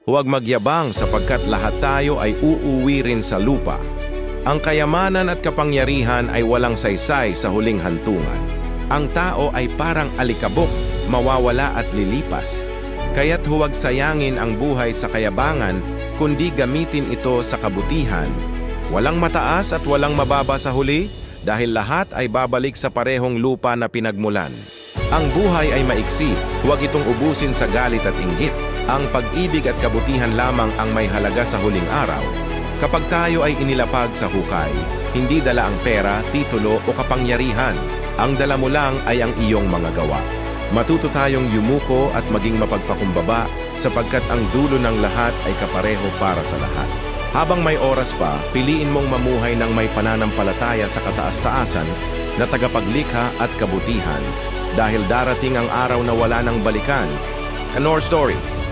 Huwag magyabang sapagkat lahat tayo ay uuwi rin sa lupa. Ang kayamanan at kapangyarihan ay walang saysay sa huling hantungan. Ang tao ay parang alikabok, mawawala at lilipas. Kaya't huwag sayangin ang buhay sa kayabangan, kundi gamitin ito sa kabutihan. Walang mataas at walang mababa sa huli, dahil lahat ay babalik sa parehong lupa na pinagmulan. Ang buhay ay maiksi, huwag itong ubusin sa galit at inggit. Ang pag-ibig at kabutihan lamang ang may halaga sa huling araw. Kapag tayo ay inilapag sa hukay, hindi dala ang pera, titulo o kapangyarihan. Ang dala mo lang ay ang iyong mga gawa. Matuto tayong yumuko at maging mapagpakumbaba sapagkat ang dulo ng lahat ay kapareho para sa lahat. Habang may oras pa, piliin mong mamuhay ng may pananampalataya sa kataas-taasan na tagapaglikha at kabutihan dahil darating ang araw na wala nang balikan. Kanor Stories.